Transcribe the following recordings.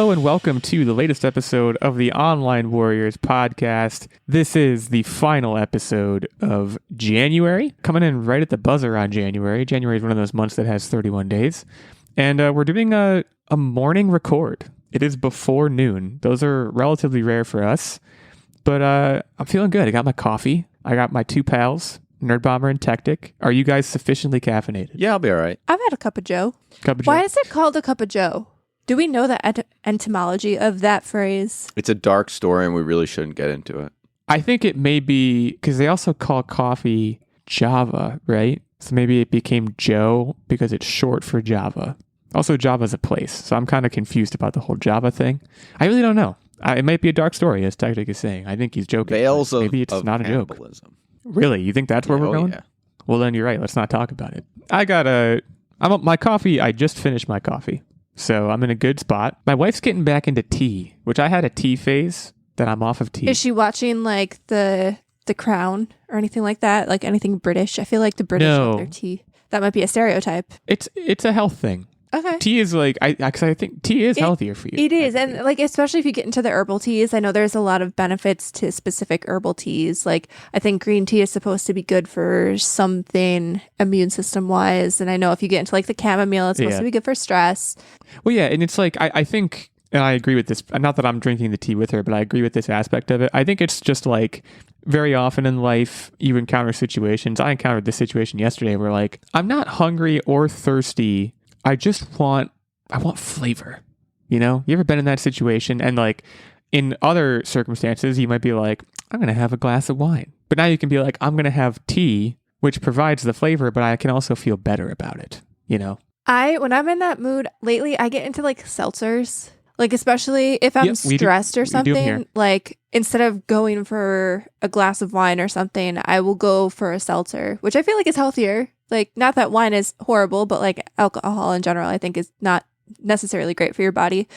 Hello and welcome to the latest episode of the Online Warriors podcast. This is the final episode of January, coming in right at the buzzer on January. January is one of those months that has 31 days. And we're doing a morning record. It is before noon. Those are relatively rare for us. But I'm feeling good. I got my coffee. I got my two pals, Nerdbomber and Techtic. Are you guys sufficiently caffeinated? Yeah, I'll be all right. I've had a cup of joe. Why is it called a cup of joe? Do we know the etymology of that phrase? It's a dark story and we really shouldn't get into it. I think it may be because they also call coffee Java, right? So maybe it became Joe because it's short for Java. Also, Java's a place. So I'm kind of confused about the whole Java thing. I really don't know. It might be a dark story, as Techtic is saying. I think he's joking. Veils of maybe it's not a joke. cannibalism. Really? You think that's where we're going? Yeah. Well, then you're right. Let's not talk about it. My coffee. I just finished my coffee. So I'm in a good spot. My wife's getting back into tea, which I had a tea phase that I'm off of tea. Is she watching like the Crown or anything like that? Like anything British? I feel like the British have their tea. That might be a stereotype. It's a health thing. Okay. Tea is like, I think tea is healthier for you. It is. And like, especially if you get into the herbal teas, I know there's a lot of benefits to specific herbal teas. Like I think green tea is supposed to be good for something immune system wise. And I know if you get into like the chamomile, it's supposed to be good for stress. Well, yeah. And it's like, I think, and I agree with this, not that I'm drinking the tea with her, but I agree with this aspect of it. I think it's just like very often in life, you encounter situations. I encountered this situation yesterday where like, I'm not hungry or thirsty. I want flavor, you know? You ever been in that situation? And like in other circumstances, you might be like, I'm going to have a glass of wine. But now you can be like, I'm going to have tea, which provides the flavor, but I can also feel better about it, you know? When I'm in that mood lately, I get into like seltzers. Like, especially if I'm stressed or something, like instead of going for a glass of wine or something, I will go for a seltzer, which I feel like is healthier. Like, not that wine is horrible, but like alcohol in general, I think is not necessarily great for your body.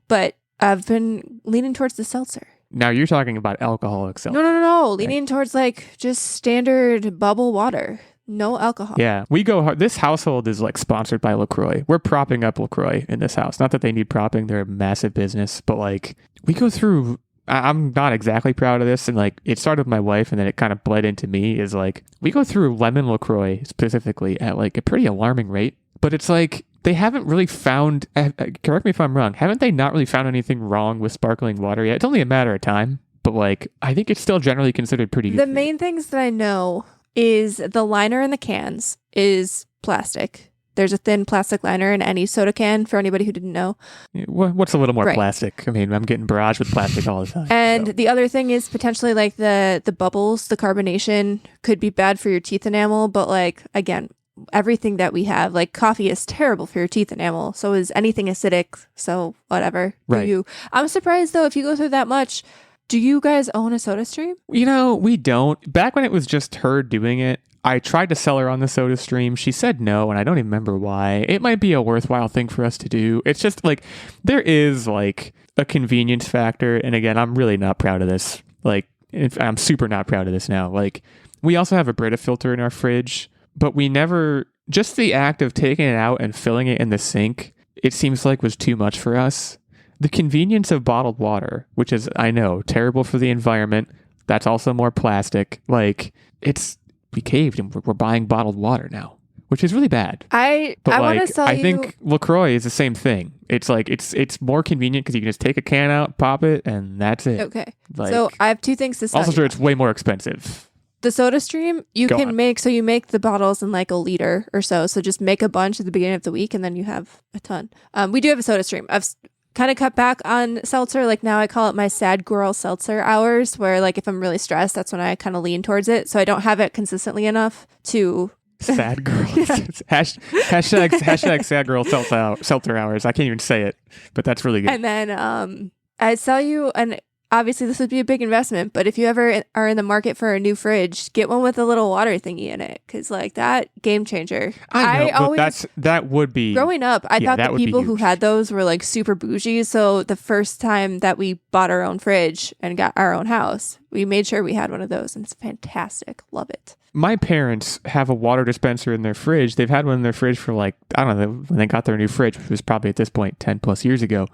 But I've been leaning towards the seltzer. Now you're talking about alcoholic seltzer. No. Leaning towards like just standard bubble water. No alcohol. Yeah, we go hard. This household is like sponsored by LaCroix. We're propping up LaCroix in this house. Not that they need propping. They're a massive business. But like we go through... I'm not exactly proud of this, and like it started with my wife and then it kind of bled into me, is like we go through lemon LaCroix specifically at like a pretty alarming rate, but it's like they haven't really found, correct me if I'm wrong, haven't they not really found anything wrong with sparkling water yet? It's only a matter of time, but like I think it's still generally considered pretty good. The main things that I know is the liner in the cans is plastic. There's a thin plastic liner in any soda can, for anybody who didn't know. What's a little more plastic? I mean, I'm getting barraged with plastic all the time. And the other thing is potentially like the bubbles, the carbonation could be bad for your teeth enamel. But like, again, everything that we have, like coffee is terrible for your teeth enamel. So is anything acidic. So whatever. Right. I'm surprised though, if you go through that much, do you guys own a soda stream? You know, we don't. Back when it was just her doing it, I tried to sell her on the soda stream. She said no, and I don't even remember why. It might be a worthwhile thing for us to do. It's just like, there is like a convenience factor. And again, I'm really not proud of this. Like, I'm super not proud of this now. Like, we also have a Brita filter in our fridge, but we never, just the act of taking it out and filling it in the sink, it seems like was too much for us. The convenience of bottled water, which is, I know, terrible for the environment. That's also more plastic. Like, we caved and we're buying bottled water now, which is really bad. I want to sell you... I think LaCroix is the same thing. It's like, it's more convenient because you can just take a can out, pop it, and that's it. Okay. Like, so I have two things to sell also, you. sure, it's way more expensive. The soda stream, you make the bottles in like a liter or so. So just make a bunch at the beginning of the week and then you have a ton. We do have a soda stream. I've kind of cut back on seltzer. Like now I call it my sad girl seltzer hours, where like if I'm really stressed, that's when I kind of lean towards it. So I don't have it consistently enough to... Sad girl. hashtag sad girl seltzer hours. I can't even say it, but that's really good. And then I sell you an... Obviously, this would be a big investment, but if you ever are in the market for a new fridge, get one with a little water thingy in it, because like that, game changer. I know, that would be... Growing up, I thought the people who had those were like super bougie, so the first time that we bought our own fridge and got our own house, we made sure we had one of those, and it's fantastic. Love it. My parents have a water dispenser in their fridge. They've had one in their fridge for like, I don't know, when they got their new fridge, which was probably at this point 10 plus years ago.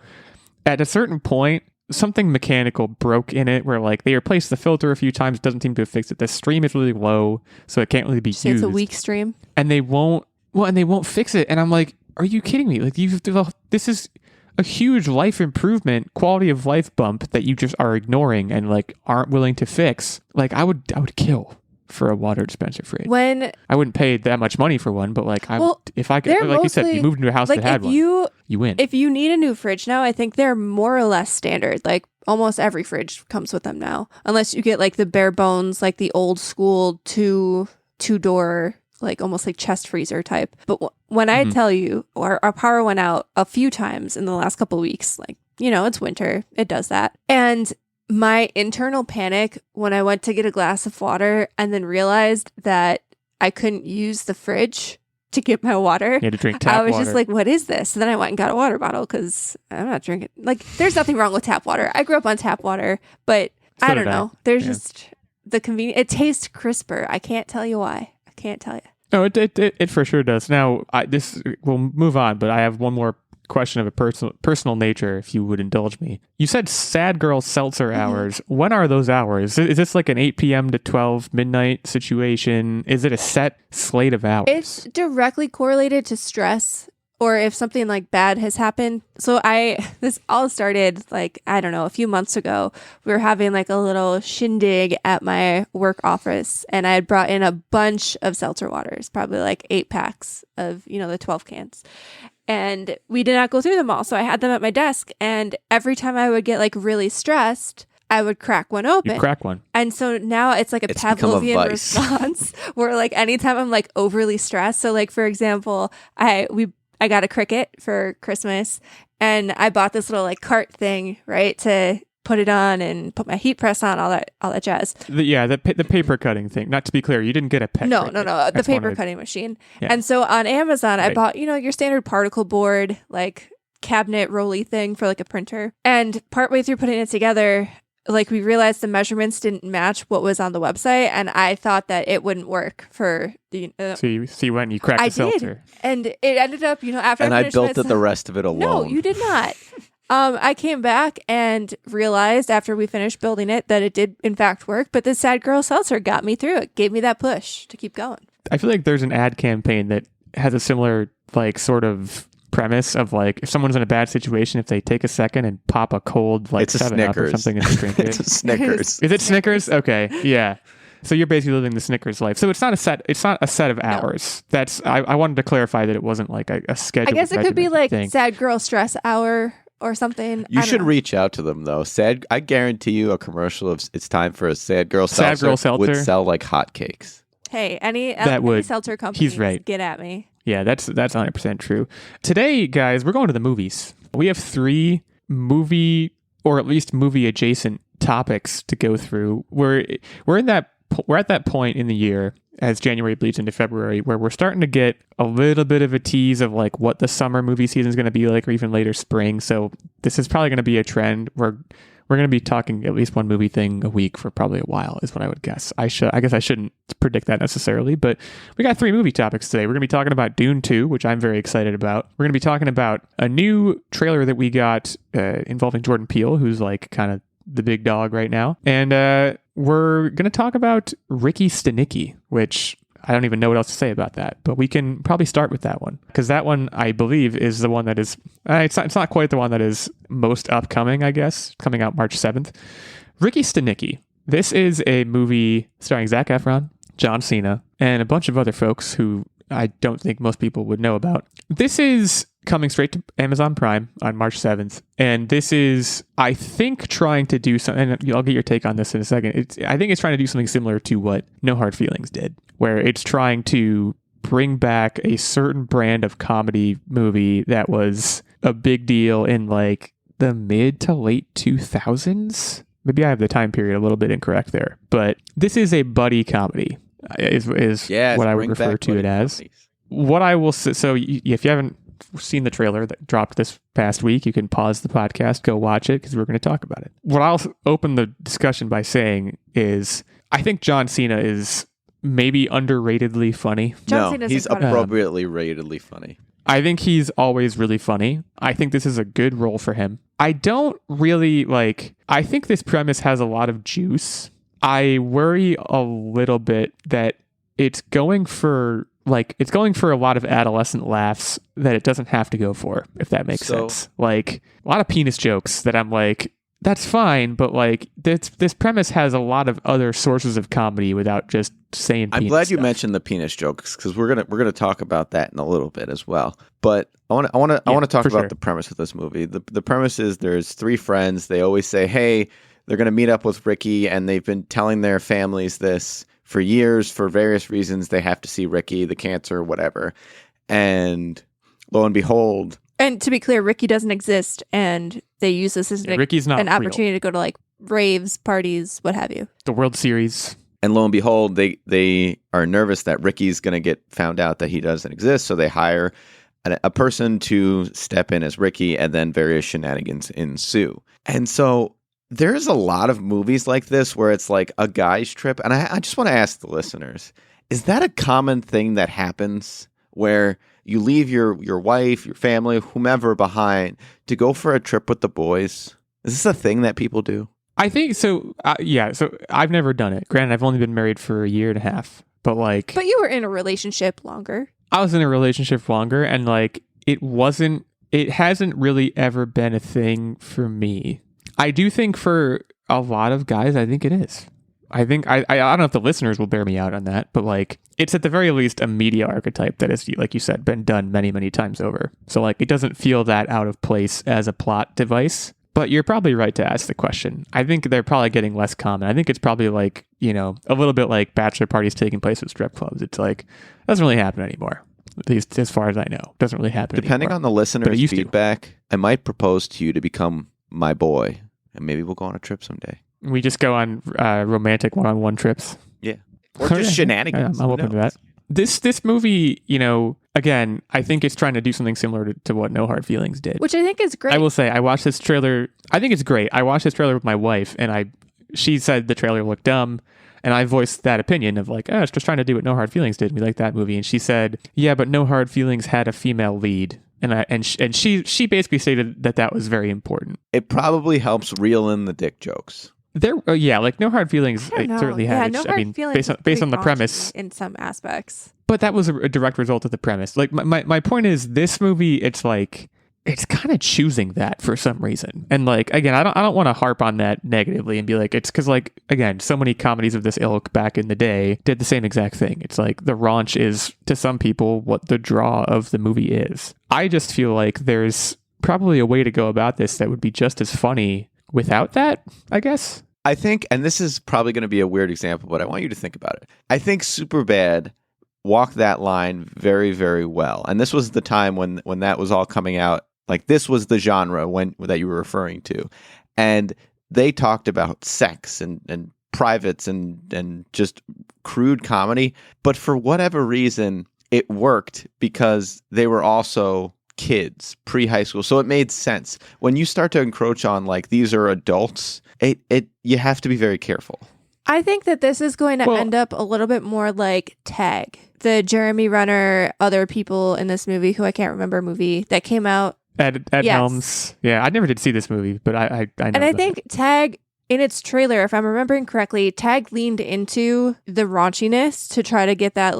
at a certain point, something mechanical broke in it where like they replaced the filter a few times, doesn't seem to have fixed it. The stream is really low, so it can't really be used. It's a weak stream. And they won't fix it. And I'm like, are you kidding me? Like this is a huge life improvement, quality of life bump that you just are ignoring and like aren't willing to fix. Like I would kill for a water dispenser fridge. When I wouldn't pay that much money for one, but like if I could, like you said, you moved into a house that had one, you win. If you need a new fridge now, I think they're more or less standard. Like almost every fridge comes with them now, unless you get like the bare bones, like the old school two door, like almost like chest freezer type. But when I tell you, our power went out a few times in the last couple of weeks, like, it's winter, it does that. And my internal panic when I went to get a glass of water and then realized that I couldn't use the fridge to get my water. You had to drink tap water. I was just like, what is this? So then I went and got a water bottle because I'm not drinking. Like, there's nothing wrong with tap water. I grew up on tap water, but I don't know. There's just the convenience. It tastes crisper. I can't tell you why. I can't tell you. No, it for sure does. Now, we'll move on, but I have one more question of a personal nature, if you would indulge me. You said sad girl seltzer hours. When are those hours? Is this like an 8 p.m. to 12 midnight situation? Is it a set slate of hours? It's directly correlated to stress or if something like bad has happened. So this all started like, I don't know, a few months ago. We were having like a little shindig at my work office and I had brought in a bunch of seltzer waters, probably like 8 packs of, the 12 cans. And we did not go through them all. So I had them at my desk. And every time I would get like really stressed, I would crack one open. You crack one. And so now it's like it's Pavlovian response where like anytime I'm like overly stressed. So like, for example, I got a Cricut for Christmas and I bought this little like cart thing, right, to put it on and put my heat press on, all that jazz. The paper cutting thing. Not to be clear, you didn't get a pet. No, the paper cutting machine. Yeah. And so on Amazon, I bought, your standard particle board, like cabinet rolly thing for like a printer. And partway through putting it together, like we realized the measurements didn't match what was on the website, and I thought that it wouldn't work for the. So you went and you cracked the seltzer. And it ended up, after I built the rest of it alone. No, you did not. I came back and realized after we finished building it that it did in fact work, but the sad girl seltzer got me through it, gave me that push to keep going. I feel like there's an ad campaign that has a similar like sort of premise of like if someone's in a bad situation, if they take a second and pop a cold like 7-Up or something and drink it. It's a Snickers. Is it Snickers? Okay, yeah. So you're basically living the Snickers life. So it's not a set of hours. No. That's I wanted to clarify that it wasn't like a schedule. I guess it could be like sad girl stress hour or something. You should reach out to them though. I guarantee you a commercial of it's time for a sad girl seltzer would sell like hotcakes. Hey, any seltzer company, he's right. Get at me. Yeah, that's 100% true. Today, guys, we're going to the movies. We have 3 movie or at least movie adjacent topics to go through. We're at that point in the year as January bleeds into February where we're starting to get a little bit of a tease of like what the summer movie season is going to be like, or even later spring. So this is probably going to be a trend where we're going to be talking at least one movie thing a week for probably a while is what I would guess. I guess I shouldn't predict that necessarily, but we got 3 movie topics today. We're going to be talking about Dune 2, which I'm very excited about. We're going to be talking about a new trailer that we got involving Jordan Peele, who's like kind of the big dog right now. And we're going to talk about Ricky Stanicky, which I don't even know what else to say about that, but we can probably start with that one because that one, I believe, is the one that is, it's not quite the one that is most upcoming, I guess, coming out March 7th. Ricky Stanicky. This is a movie starring Zac Efron, John Cena, and a bunch of other folks who I don't think most people would know about. This is coming straight to Amazon Prime on March 7th. And this is, I think, trying to do something, and I'll get your take on this in a second. I think it's trying to do something similar to what No Hard Feelings did, where it's trying to bring back a certain brand of comedy movie that was a big deal in like the mid to late 2000s. Maybe I have the time period a little bit incorrect there, but this is a buddy comedy is what I would refer to it as. Comedies. What I will say, so if you haven't seen the trailer that dropped this past week, you can pause the podcast, go watch it, because we're going to talk about it. What I'll open the discussion by saying is I think John Cena is maybe underratedly funny. No, he's appropriately ratedly funny. I think he's always really funny. I think this is a good role for him. I don't really I think this premise has a lot of juice. I worry a little bit that it's going for a lot of adolescent laughs that it doesn't have to go for, if that makes sense. Like a lot of penis jokes that I'm like, that's fine, but like this premise has a lot of other sources of comedy without just saying penis. I'm glad you stuff. mentioned the penis jokes, because we're gonna talk about that in a little bit as well. But I want to talk about the premise of this movie. The premise is there's three friends. They always say, hey, they're gonna meet up with Ricky, and they've been telling their families this for years for various reasons. They have to see Ricky, the cancer, whatever, and lo and behold. And to be clear, Ricky doesn't exist, and they use this as Ricky's not an real. opportunity to go to like raves, parties, what have you. The World Series. And lo and behold, they are nervous that Ricky's going to get found out that he doesn't exist, so they hire a person to step in as Ricky, and then various shenanigans ensue. And so there's a lot of movies like this where it's like a guy's trip, and I just want to ask the listeners, is that a common thing that happens where you leave your wife, your family, whomever behind to go for a trip with the boys? Is this a thing that people do? I think so. Yeah. So I've never done it. Granted, I've only been married for a year and a half, but you were in a relationship longer. I was in a relationship longer, and it hasn't really ever been a thing for me. I do think for a lot of guys, I think it is. I think I don't know if the listeners will bear me out on that, but it's at the very least a media archetype that is, like you said, been done many, many times over. So it doesn't feel that out of place as a plot device. But you're probably right to ask the question. I think they're probably getting less common. I think it's probably a little bit like bachelor parties taking place at strip clubs. It's it doesn't really happen anymore. At least as far as I know, it doesn't really happen Depending anymore. on the listener's feedback, I might propose to you to become my boy, and maybe we'll go on a trip someday. We just go on romantic one-on-one trips. Yeah. Or just shenanigans. I'm open to that. This movie, again, I think it's trying to do something similar to what No Hard Feelings did. Which I think is great. I will say, I watched this trailer. I think it's great. I watched this trailer with my wife, and she said the trailer looked dumb. And I voiced that opinion of it's just trying to do what No Hard Feelings did. We like that movie. And she said, yeah, but No Hard Feelings had a female lead. And she basically stated that was very important. It probably helps reel in the dick jokes. No Hard Feelings certainly had. No Hard Feelings based on the premise in some aspects. But that was a direct result of the premise. My point is, this movie, it's kind of choosing that for some reason. And again, I don't want to harp on that negatively and be it's because again, so many comedies of this ilk back in the day did the same exact thing. It's the raunch is to some people what the draw of the movie is. I just feel there's probably a way to go about this that would be just as funny without that, I guess. I think, and this is probably going to be a weird example, but I want you to think about it. I think Superbad walked that line very, very well. And this was the time when that was all coming out. This was the genre that you were referring to. And they talked about sex and privates and just crude comedy. But for whatever reason, it worked because they were also kids, pre-high school. So it made sense. When you start to encroach on these are adults, you have to be very careful. I think that this is going to end up a little bit more like Tag, the Jeremy Renner, other people in this movie who I can't remember movie that came out. Ed Helms. Yeah, I never did see this movie, but I know. And I think Tag, in its trailer, if I'm remembering correctly, Tag leaned into the raunchiness to try to get that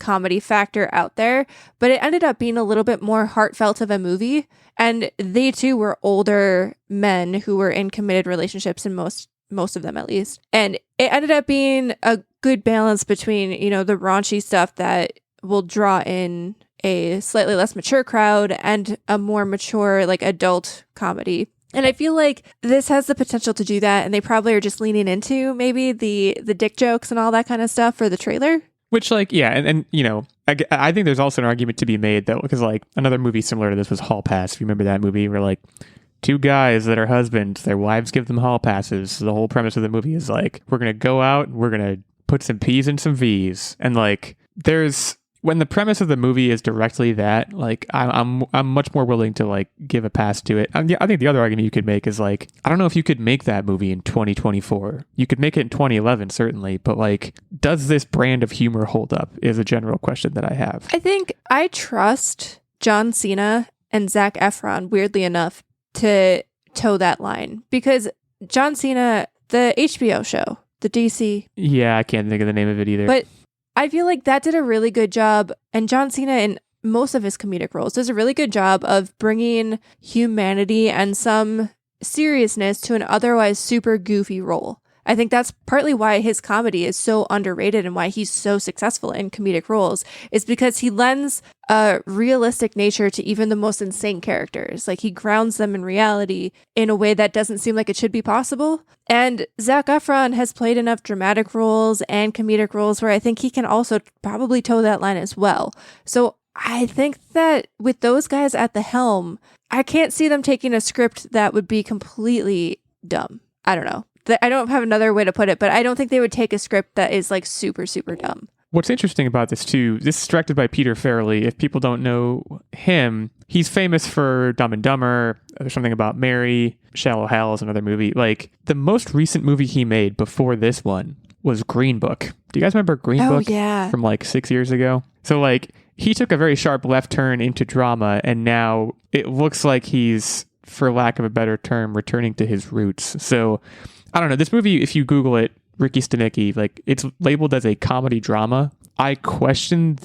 comedy factor out there, but it ended up being a little bit more heartfelt of a movie. And they too were older men who were in committed relationships, and most of them at least. And it ended up being a good balance between, the raunchy stuff that will draw in a slightly less mature crowd and a more mature adult comedy. And I feel this has the potential to do that, and they probably are just leaning into maybe the dick jokes and all that kind of stuff for the trailer. Which I think there's also an argument to be made though, because another movie similar to this was Hall Pass. If you remember that movie, where two guys that are husbands, their wives give them hall passes. So the whole premise of the movie is we're gonna go out and we're gonna put some P's and some V's, and there's. When the premise of the movie is directly that, I'm much more willing to give a pass to it. I think the other argument you could make is I don't know if you could make that movie in 2024. You could make it in 2011 certainly, but does this brand of humor hold up? Is a general question that I have. I think I trust John Cena and Zac Efron, weirdly enough, to toe that line. Because John Cena, the HBO show, the DC. Yeah, I can't think of the name of it either. But I feel like that did a really good job. And John Cena, in most of his comedic roles, does a really good job of bringing humanity and some seriousness to an otherwise super goofy role. I think that's partly why his comedy is so underrated and why he's so successful in comedic roles, is because he lends a realistic nature to even the most insane characters. Like, he grounds them in reality in a way that doesn't seem like it should be possible. And Zac Efron has played enough dramatic roles and comedic roles where I think he can also probably toe that line as well. So I think that with those guys at the helm, I can't see them taking a script that would be completely dumb. I don't know. I don't have another way to put it, but I don't think they would take a script that is like super, super dumb. What's interesting about this too, this is directed by Peter Farrelly. If people don't know him, he's famous for Dumb and Dumber. There's something about Mary. Shallow Hal is another movie. Like, the most recent movie he made before this one was Green Book. Do you guys remember Green Book? Yeah. From like 6 years ago? So like, he took a very sharp left turn into drama, and now it looks like he's, for lack of a better term, returning to his roots. So I don't know. This movie, if you Google it, Ricky Stanicky, like, it's labeled as a comedy drama. I could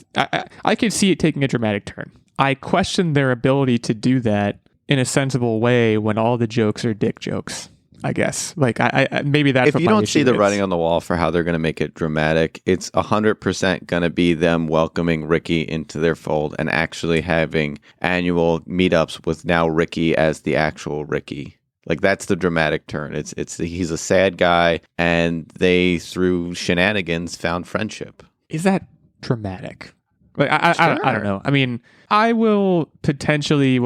see it taking a dramatic turn. I question their ability to do that in a sensible way when all the jokes are dick jokes, I guess. Like, I maybe that's if what you my don't see the issue writing is. on the wall for how they're going to make it dramatic, it's 100% going to be them welcoming Ricky into their fold and actually having annual meetups with now Ricky as the actual Ricky. Like, that's the dramatic turn. He's a sad guy, and they, through shenanigans, found friendship. Is that dramatic? Like, I don't Sure. know. I mean, I will potentially,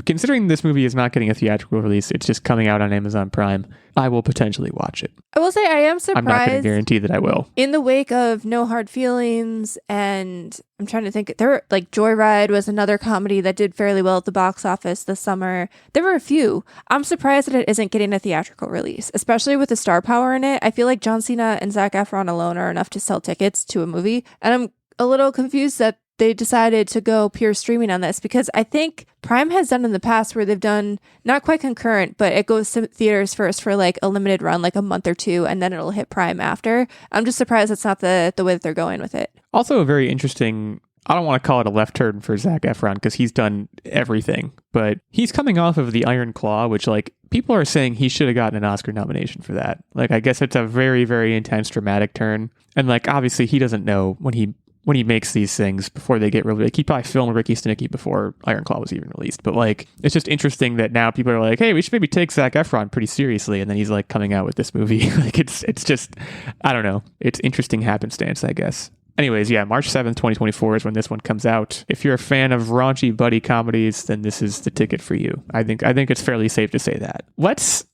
considering this movie is not getting a theatrical release, it's just coming out on Amazon Prime, I will potentially watch it. I will say I am surprised. I'm not going to guarantee that I will. In the wake of No Hard Feelings, and I'm trying to think, there were, like, Joyride was another comedy that did fairly well at the box office this summer. There were a few. I'm surprised that it isn't getting a theatrical release, especially with the star power in it. I feel like John Cena and Zac Efron alone are enough to sell tickets to a movie, and I'm a little confused that they decided to go pure streaming on this, because I think Prime has done in the past where they've done not quite concurrent, but it goes to theaters first for like a limited run, like a month or two, and then it'll hit Prime after. I'm just surprised that's not the way that they're going with it. Also, a very interesting, I don't want to call it a left turn for Zac Efron because he's done everything, but he's coming off of The Iron Claw, which, like, people are saying he should have gotten an Oscar nomination for that. Like, I guess it's a very, very intense dramatic turn. And, like, obviously he doesn't know when he makes these things before they get released. Like, he probably filmed Ricky Stanicky before Iron Claw was even released. But, like, it's just interesting that now people are like, hey, we should maybe take Zac Efron pretty seriously. And then he's, like, coming out with this movie. Like, it's just, I don't know. It's interesting happenstance, I guess. Anyways, yeah, March 7th, 2024 is when this one comes out. If you're a fan of raunchy buddy comedies, then this is the ticket for you. I think it's fairly safe to say that. Let's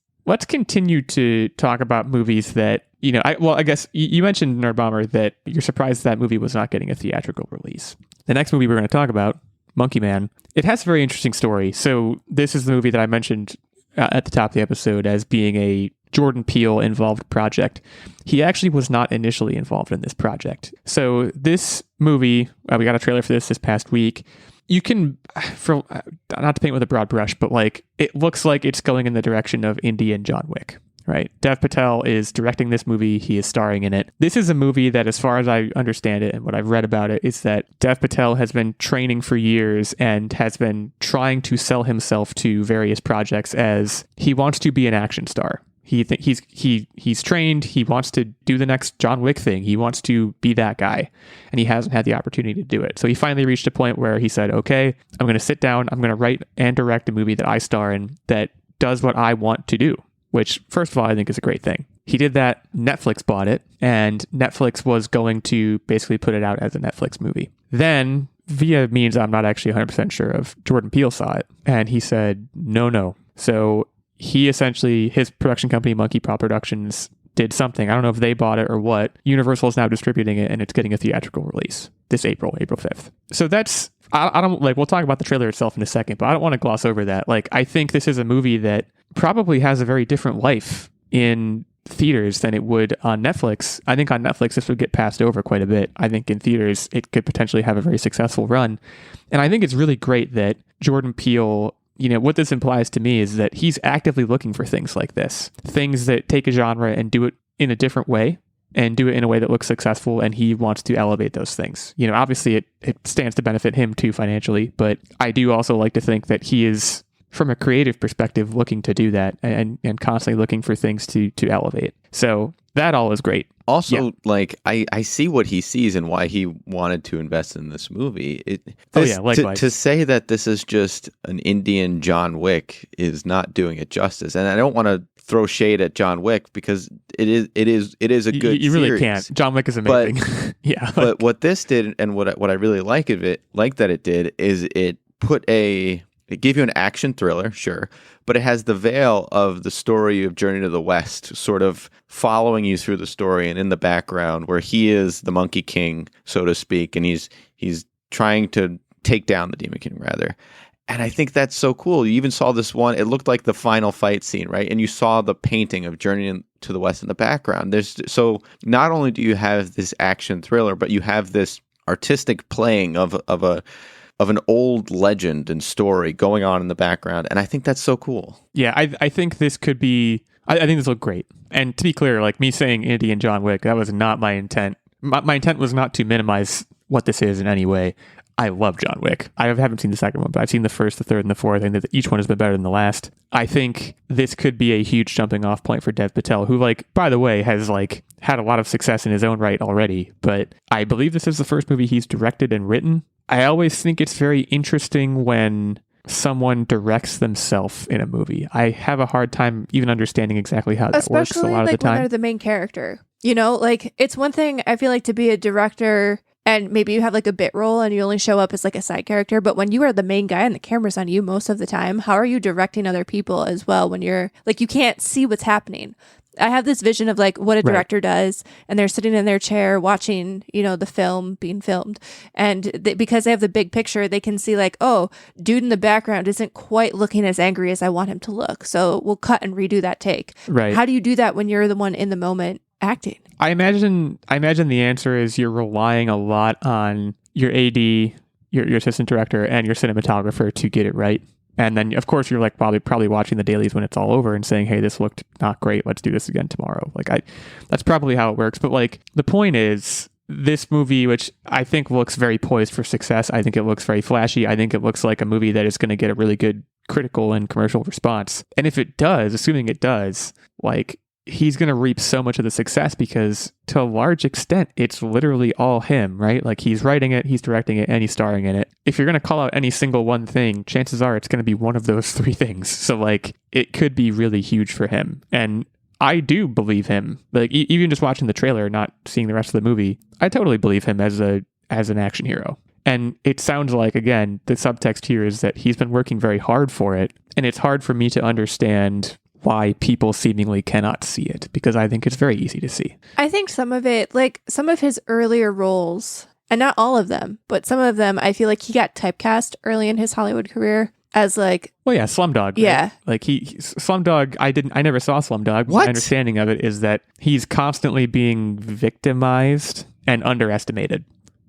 continue to talk about movies that, you know, I guess you mentioned, Nerdbomber, that you're surprised that movie was not getting a theatrical release. The next movie we're going to talk about, Monkey Man, it has a very interesting story. So this is the movie that I mentioned at the top of the episode as being a Jordan Peele involved project. He actually was not initially involved in this project. So this movie, we got a trailer for this past week. You can, for not to paint with a broad brush, but like, it looks like it's going in the direction of Indy and John Wick, right? Dev Patel is directing this movie. He is starring in it. This is a movie that, as far as I understand it and what I've read about it, is that Dev Patel has been training for years and has been trying to sell himself to various projects as he wants to be an action star. He's trained. He wants to do the next John Wick thing. He wants to be that guy, and he hasn't had the opportunity to do it. So he finally reached a point where he said, okay, I'm going to sit down. I'm going to write and direct a movie that I star in that does what I want to do, which, first of all, I think is a great thing. He did that. Netflix bought it, and Netflix was going to basically put it out as a Netflix movie. Then, via means I'm not actually 100% sure of, Jordan Peele saw it, and he said, no. So he essentially, his production company, Monkey Paw Productions, did something. I don't know if they bought it or what. Universal is now distributing it, and it's getting a theatrical release this April 5th. So that's, I don't, like, we'll talk about the trailer itself in a second, but I don't want to gloss over that. Like, I think this is a movie that probably has a very different life in theaters than it would on Netflix. I think on Netflix this would get passed over quite a bit. I think in theaters it could potentially have a very successful run. And I think it's really great that Jordan Peele, what this implies to me is that he's actively looking for things like this, things that take a genre and do it in a different way and do it in a way that looks successful, and he wants to elevate those things. Obviously it stands to benefit him too financially, but I do also like to think that he is, from a creative perspective, looking to do that and constantly looking for things to elevate. So that all is great. Also, I see what he sees and why he wanted to invest in this movie. Likewise. To say that this is just an Indian John Wick is not doing it justice. And I don't want to throw shade at John Wick because it is a good you really series. Can't. John Wick is amazing. But, yeah. But what this did, and what I really like that it did, is it gave you an action thriller, sure, but it has the veil of the story of Journey to the West sort of following you through the story, and in the background where he is the Monkey King, so to speak, and he's trying to take down the Demon King, rather. And I think that's so cool. You even saw this one, it looked like the final fight scene, right? And you saw the painting of Journey to the West in the background. So not only do you have this action thriller, but you have this artistic playing of an old legend and story going on in the background. And I think that's so cool. Yeah, I think this could be, I think this looked great. And to be clear, like me saying Indian John Wick, that was not my intent. My intent was not to minimize what this is in any way. I love John Wick. I haven't seen the second one, but I've seen the first, the third, and the fourth. I think that each one has been better than the last. I think this could be a huge jumping off point for Dev Patel, who, by the way, has had a lot of success in his own right already. But I believe this is the first movie he's directed and written. I always think it's very interesting when someone directs themselves in a movie. I have a hard time even understanding exactly how that works a lot of the time. Especially when they're the main character. It's one thing, I feel like, to be a director and maybe you have a bit role and you only show up as a side character, but when you are the main guy and the camera's on you most of the time, how are you directing other people as well when you're you can't see what's happening? I have this vision of what a director does, and they're sitting in their chair watching, the film being filmed. And because they have the big picture, they can see dude in the background isn't quite looking as angry as I want him to look. So we'll cut and redo that take. Right. How do you do that when you're the one in the moment acting? I imagine the answer is you're relying a lot on your AD, your assistant director, and your cinematographer to get it right. And then, of course, you're probably watching the dailies when it's all over and saying, hey, this looked not great. Let's do this again tomorrow. That's probably how it works. But the point is, this movie, which I think looks very poised for success, I think it looks very flashy. I think it looks like a movie that is going to get a really good critical and commercial response. And if it does, assuming it does, he's going to reap so much of the success because to a large extent, it's literally all him, right? He's writing it, he's directing it, and he's starring in it. If you're going to call out any single one thing, chances are it's going to be one of those three things. So it could be really huge for him. And I do believe him. Even just watching the trailer, not seeing the rest of the movie, I totally believe him as an action hero. And it sounds like, again, the subtext here is that he's been working very hard for it. And it's hard for me to understand why people seemingly cannot see it, because I think it's very easy to see. I think some of it, some of his earlier roles, and not all of them, but some of them, I feel like he got typecast early in his Hollywood career as Slumdog. Yeah. Right? Slumdog, I never saw Slumdog. What? My understanding of it is that he's constantly being victimized and underestimated.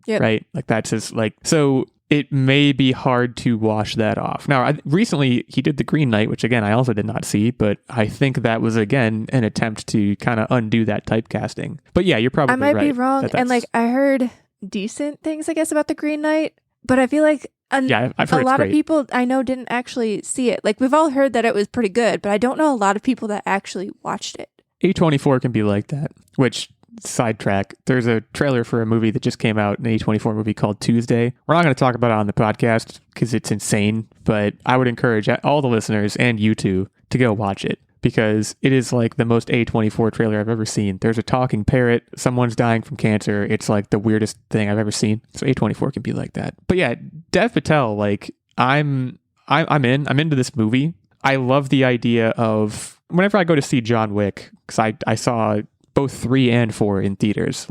Yep. Right? That's his, so it may be hard to wash that off. Now, recently he did The Green Knight, which again, I also did not see, but I think that was again an attempt to kind of undo that typecasting. But yeah, you're probably right. I might be wrong. And I heard decent things, I guess, about The Green Knight, but I feel like I've heard a lot of people I know didn't actually see it. We've all heard that it was pretty good, but I don't know a lot of people that actually watched it. A24 can be like that, which, sidetrack, there's a trailer for a movie that just came out, an A24 movie called Tuesday. We're not going to talk about it on the podcast because it's insane, but I would encourage all the listeners and you two to go watch it because it is the most A24 trailer I've ever seen. There's a talking parrot, someone's dying from cancer. It's the weirdest thing I've ever seen. So A24 can be like that. But yeah, Dev Patel, I'm into this movie. I love the idea of whenever I go to see John Wick, because I saw both 3 and 4 in theaters,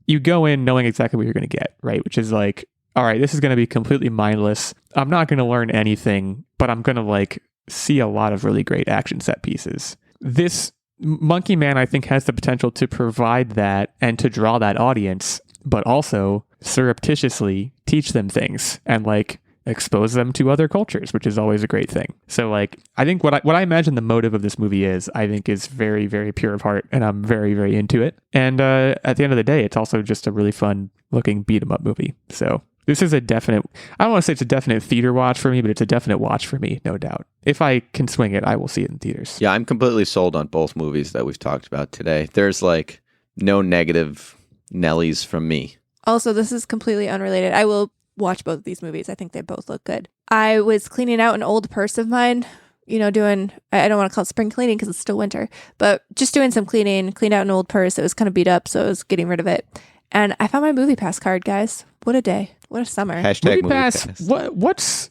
you go in knowing exactly what you're going to get, right? Which is all right, this is going to be completely mindless. I'm not going to learn anything, but I'm going to see a lot of really great action set pieces. This Monkey Man, I think, has the potential to provide that and to draw that audience, but also surreptitiously teach them things and like expose them to other cultures, which is always a great thing. So like, I think what I imagine the motive of this movie is, I think is very, very pure of heart, and I'm very, very into it. And at the end of the day, it's also just a really fun looking beat 'em up movie. So this is a definite, I don't want to say it's a definite theater watch for me, but it's a definite watch for me, no doubt. If I can swing it, I will see it in theaters. Yeah, I'm completely sold on both movies that we've talked about today. There's like no negative Nellies from me. Also, this is completely unrelated. I will watch both of these movies. I think they both look good. I was cleaning out an old purse of mine, doing, I don't want to call it spring cleaning because it's still winter, but just doing some cleaning, cleaned out an old purse. It was kind of beat up, so I was getting rid of it. And I found my movie pass card, guys. What a day. What a summer. Hashtag movie pass.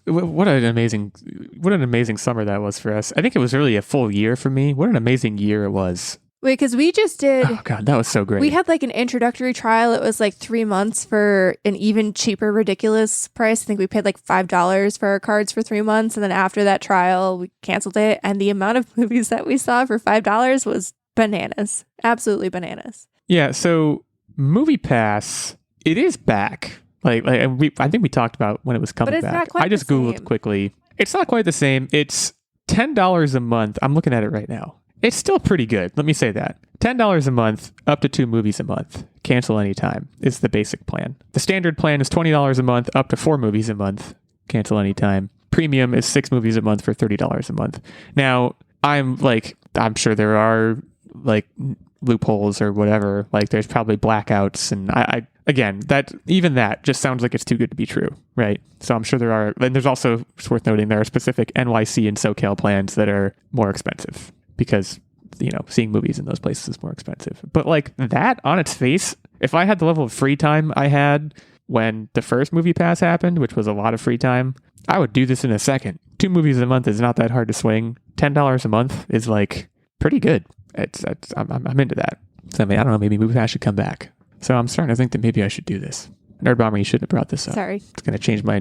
What an amazing summer that was for us. I think it was really a full year for me. What an amazing year it was. Wait, because we just did... Oh, God, that was so great. We had like an introductory trial. It was like 3 months for an even cheaper, ridiculous price. I think we paid like $5 for our cards for 3 months. And then after that trial, we canceled it. And the amount of movies that we saw for $5 was bananas. Absolutely bananas. Yeah, so Movie Pass, it is back. I think we talked about when it was coming but it's back. Not quite I just Googled same. Quickly. It's not quite the same. It's $10 a month. I'm looking at it right now. It's still pretty good. Let me say that. $10 a month, up to 2 movies a month. Cancel anytime is the basic plan. The standard plan is $20 a month, up to 4 movies a month. Cancel anytime. Premium is 6 movies a month for $30 a month. Now, I'm sure there are like loopholes or whatever. Like there's probably blackouts, and I again, that just sounds like it's too good to be true, right? So I'm sure there are, and there's also, it's worth noting, there are specific NYC and SoCal plans that are more expensive because, seeing movies in those places is more expensive. But like that on its face, if I had the level of free time I had when the first Movie Pass happened, which was a lot of free time, I would do this in a second. 2 movies a month is not that hard to swing. $10 a month is like pretty good. I'm into that. So I mean, I don't know, maybe Movie Pass should come back. So I'm starting to think that maybe I should do this. Nerdbomber, you shouldn't have brought this up. Sorry. It's gonna change my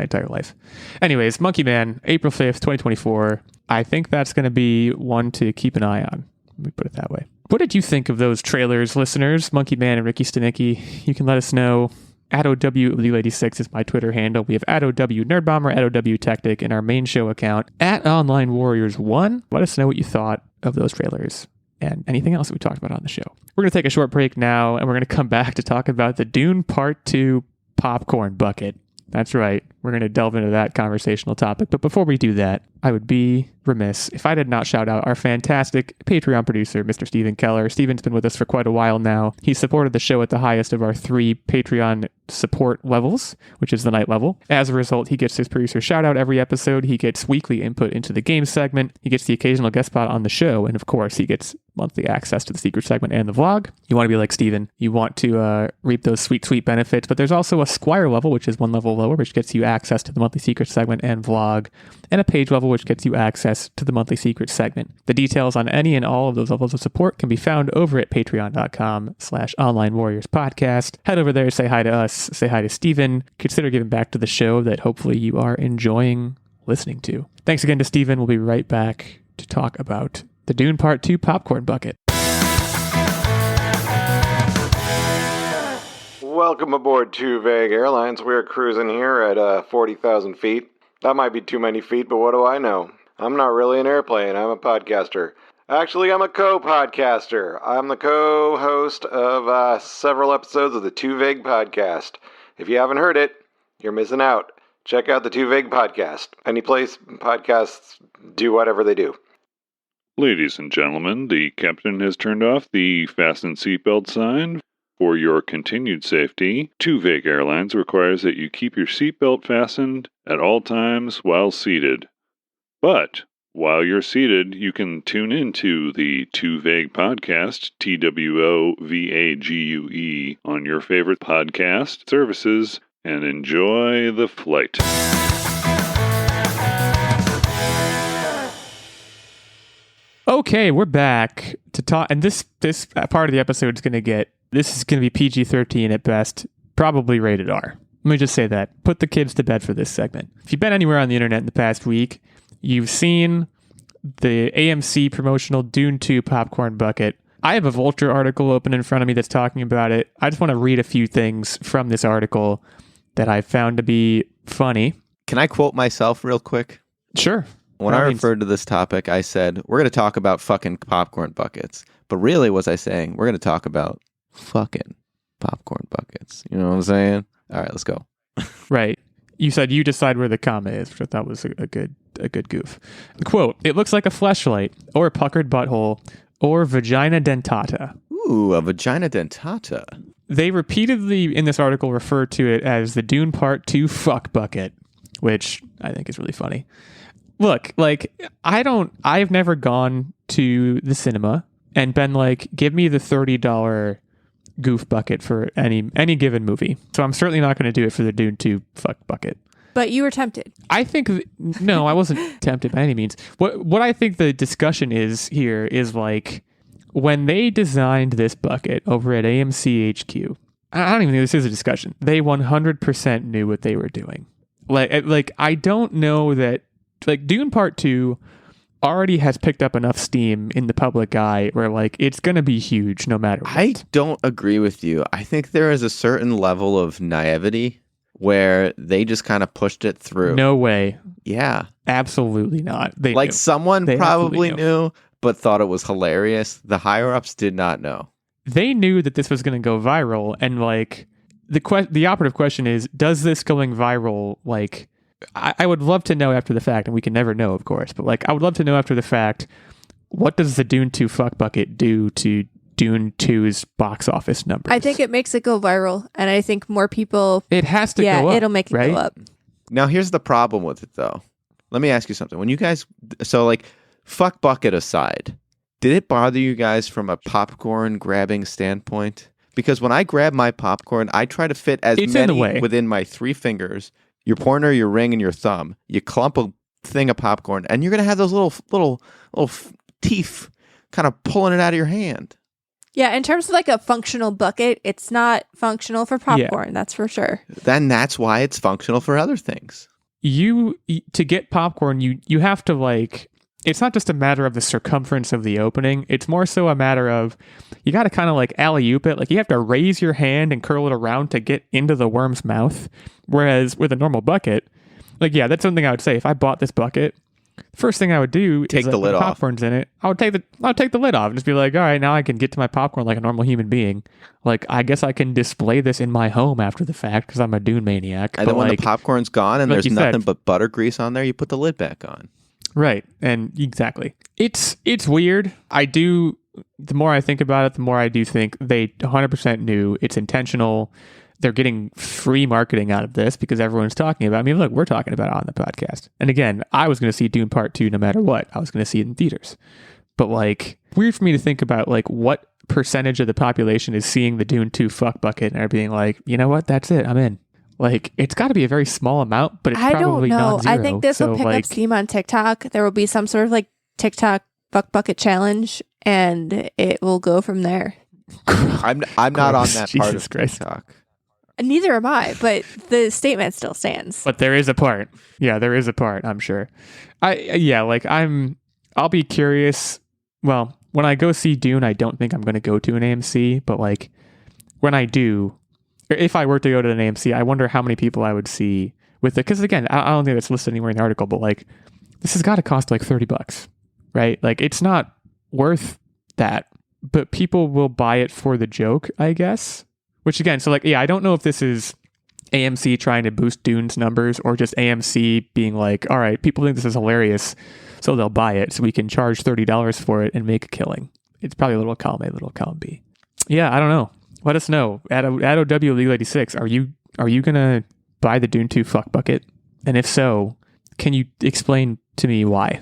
entire life. Anyways, Monkey Man, April 5th, 2024. I think that's gonna be one to keep an eye on. Let me put it that way. What did you think of those trailers, listeners? Monkey Man and Ricky Stanicky. You can let us know. @OW86 is my Twitter handle. We have @OW Nerdbomber, @OW Techtic, and our main show account @OnlineWarriors1. Let us know what you thought of those trailers and anything else that we talked about on the show. We're going to take a short break now, and we're going to come back to talk about the Dune Part 2 popcorn bucket. That's right. We're going to delve into that conversational topic. But before we do that, I would be remiss if I did not shout out our fantastic Patreon producer, Mr. Stephen Keller. Stephen's been with us for quite a while now. He supported the show at the highest of our 3 Patreon support levels, which is the night level. As a result, he gets his producer shout out every episode. He gets weekly input into the game segment. He gets the occasional guest spot on the show. And of course, he gets monthly access to the secret segment and the vlog. You want to be like Stephen. You want to reap those sweet, sweet benefits. But there's also a Squire level, which is 1 level lower, which gets you access to the monthly secret segment and vlog, and a page level, which gets you access to the monthly secret segment. The details on any and all of those levels of support can be found over at patreon.com/onlinewarriorspodcast. Head over there, say hi to us, say hi to Stephen. Consider giving back to the show that hopefully you are enjoying listening to. Thanks again to Stephen. We'll be right back to talk about the Dune Part 2 popcorn bucket. Welcome aboard Too Vague Airlines. We're cruising here at 40,000 feet. That might be too many feet, but what do I know? I'm not really an airplane. I'm a podcaster. Actually, I'm a co-podcaster. I'm the co-host of several episodes of the Too Vague podcast. If you haven't heard it, you're missing out. Check out the Too Vague podcast. Any place podcasts do whatever they do. Ladies and gentlemen, the captain has turned off the fasten seatbelt sign. For your continued safety, Too Vague Airlines requires that you keep your seatbelt fastened at all times while seated. But while you're seated, you can tune into the Too Vague podcast, TWOVAGUE, on your favorite podcast services and enjoy the flight. Okay, we're back to talk, and this part of the episode is going to be PG-13 at best, probably rated R. Let me just say that. Put the kids to bed for this segment. If you've been anywhere on the internet in the past week, you've seen the AMC promotional Dune 2 popcorn bucket. I have a Vulture article open in front of me that's talking about it. I just want to read a few things from this article that I found to be funny. Can I quote myself real quick? Sure. When I referred to this topic, I said, we're going to talk about fucking popcorn buckets. But really, was I saying, we're going to talk about fucking popcorn buckets. You know what I'm saying? All right, let's go. Right. You said you decide where the comma is, which I thought was a good goof. Quote, it looks like a fleshlight, or a puckered butthole, or vagina dentata. Ooh, a vagina dentata. They repeatedly, in this article, refer to it as the Dune Part 2 fuck bucket, which I think is really funny. Look, like, I've never gone to the cinema and been like, give me the $30 goof bucket for any given movie. So I'm certainly not going to do it for the Dune 2 fuck bucket. But you were tempted. I think, no, I wasn't tempted by any means. What I think the discussion is here is like, when they designed this bucket over at AMC HQ, I don't even think this is a discussion. They 100% knew what they were doing. Like I don't know that, like, Dune Part 2 already has picked up enough steam in the public eye where, like, it's going to be huge no matter what. I don't agree with you. I think there is a certain level of naivety where they just kind of pushed it through. No way. Yeah. Absolutely not. They like knew. Someone they probably knew, but thought it was hilarious. The higher-ups did not know. They knew that this was going to go viral, and, like, the operative question is, does this going viral, like, I would love to know after the fact, and we can never know, of course, but, like, I would love to know after the fact, what does the Dune 2 fuck bucket do to Dune 2's box office numbers? I think it makes it go viral, and I think more people... It has to go up, it'll make it right? go up. Now, here's the problem with it, though. Let me ask you something. When you guys... So, like, fuck bucket aside, did it bother you guys from a popcorn grabbing standpoint? Because when I grab my popcorn, I try to fit as many within my 3 fingers, your pointer, your ring, and your thumb. You clump a thing of popcorn, and you're going to have those little teeth kind of pulling it out of your hand. Yeah, in terms of like a functional bucket, it's not functional for popcorn, that's for sure. Then that's why it's functional for other things. To get popcorn, you have to, like, it's not just a matter of the circumference of the opening. It's more so a matter of, you got to kind of like alley-oop it. Like, you have to raise your hand and curl it around to get into the worm's mouth. Whereas with a normal bucket, like, yeah, that's something I would say. If I bought this bucket, first thing I would do take is, the lid off. Popcorn's in it. I would take the lid off and just be like, all right, now I can get to my popcorn like a normal human being. Like, I guess I can display this in my home after the fact because I'm a Dune maniac. And then when the popcorn's gone and there's nothing but butter grease on there, you put the lid back on. Right. And exactly. It's weird. The more I think about it, the more I do think they 100% knew. It's intentional. They're getting free marketing out of this because everyone's talking about it. I mean, look, we're talking about it on the podcast. And again, I was going to see Dune Part 2 no matter what. I was going to see it in theaters. But, like, weird for me to think about, like, what percentage of the population is seeing the Dune 2 fuck bucket and are being like, you know what? That's it. I'm in. Like, it's got to be a very small amount, but it's probably not zero. I think this will pick up steam on TikTok. There will be some sort of, like, TikTok fuck bucket challenge, and it will go from there. I'm not on that part of TikTok. Neither am I, but the statement still stands. But there is a part. Yeah, there is a part, I'm sure. I'll be curious. Well, when I go see Dune, I don't think I'm going to go to an AMC, but, like, when I do, if I were to go to an AMC, I wonder how many people I would see with it. Because, again, I don't think that's listed anywhere in the article, but, like, this has got to cost like $30, right? Like, it's not worth that, but people will buy it for the joke, I guess. Which, again, so, like, yeah, I don't know if this is AMC trying to boost Dune's numbers or just AMC being like, all right, people think this is hilarious, so they'll buy it, so we can charge $30 for it and make a killing. It's probably a little column A, little column B. Yeah, I don't know. Let us know at OW Illeagle 86. Are you gonna buy the Dune 2 fuck bucket? And if so, can you explain to me why?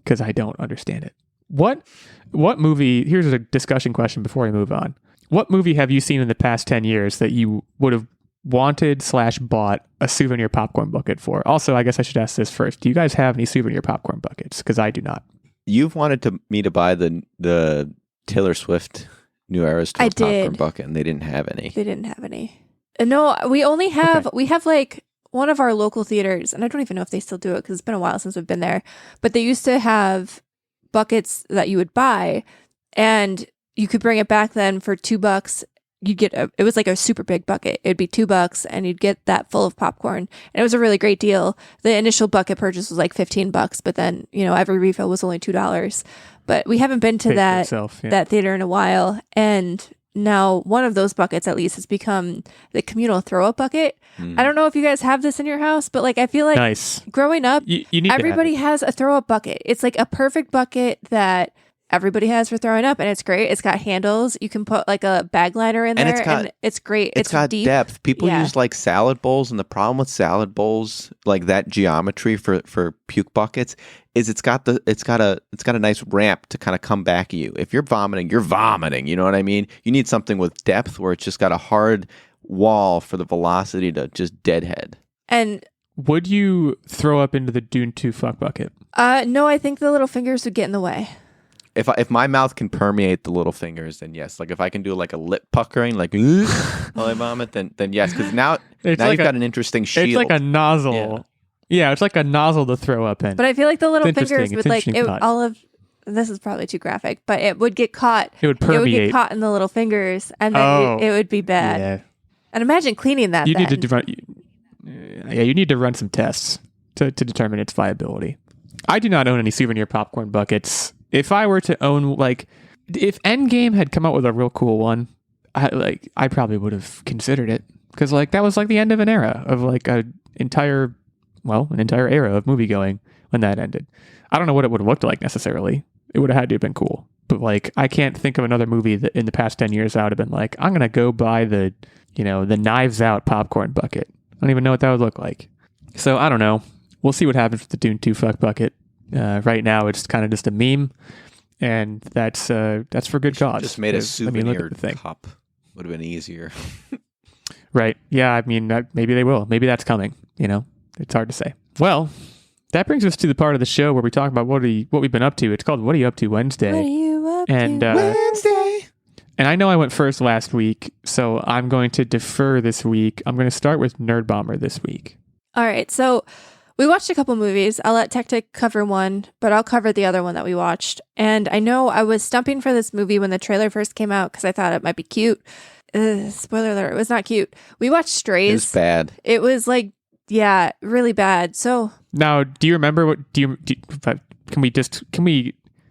Because I don't understand it. What movie? Here's a discussion question before we move on. What movie have you seen in the past 10 years that you would have wanted / bought a souvenir popcorn bucket for? Also, I guess I should ask this first. Do you guys have any souvenir popcorn buckets? Because I do not. You've wanted me to buy the Taylor Swift New Eras Tour popcorn bucket, and they didn't have any. No, we only have, we have, like, one of our local theaters, and I don't even know if they still do it because it's been a while since we've been there, but they used to have buckets that you would buy, and you could bring it back then for $2. You'd get it was like a super big bucket. It'd be $2 and you'd get that full of popcorn. And it was a really great deal. The initial bucket purchase was like $15, but then, every refill was only $2. But we haven't been to that theater in a while. And now one of those buckets at least has become the communal throw up bucket. I don't know if you guys have this in your house, but like I feel like growing up, you need everybody has a throw up bucket. It's like a perfect bucket that everybody has for throwing up, and it's great. It's got handles. You can put like a bag liner in there, and it's great. It's got deep depth. People use like salad bowls, and the problem with salad bowls, like that geometry for puke buckets, is it's got a nice ramp to kind of come back at you. If you're vomiting, you're vomiting. You know what I mean? You need something with depth where it's just got a hard wall for the velocity to just deadhead. And would you throw up into the Dune 2 fuck bucket? No, I think the little fingers would get in the way. If my mouth can permeate the little fingers, then yes. Like if I can do like a lip puckering, like while I vomit, then yes. Because now you've got an interesting shield. It's like a nozzle. Yeah, it's like a nozzle to throw up in. But I feel like the little fingers would like this is probably too graphic, but it would get caught. It would permeate. It would get caught in the little fingers, and then it would be bad. Yeah. And imagine cleaning that. You need to run some tests to determine its viability. I do not own any souvenir popcorn buckets. If I were to own, like, if Endgame had come out with a real cool one, I probably would have considered it, because like that was like the end of an era of like an entire era of movie going when that ended. I don't know what it would have looked like necessarily. It would have had to have been cool, but like I can't think of another movie that in the past 10 years I would have been like, I'm gonna go buy the Knives Out popcorn bucket. I don't even know what that would look like. So I don't know. We'll see what happens with the Dune 2 fuck bucket. Right now, it's kind of just a meme, and that's for good cause. Just made a souvenir cup. Would have been easier. Right. Yeah. I mean, maybe they will. Maybe that's coming. It's hard to say. Well, that brings us to the part of the show where we talk about what we've been up to. It's called "What Are You Up to Wednesday?" What are you up to Wednesday? And I know I went first last week, so I'm going to defer this week. I'm going to start with Nerdbomber this week. All right. So we watched a couple movies. I'll let Techtic cover one, but I'll cover the other one that we watched. And I know I was stumping for this movie when the trailer first came out because I thought it might be cute. Spoiler alert, it was not cute. We watched Strays. It was bad. It was like, really bad. So now, do you remember can we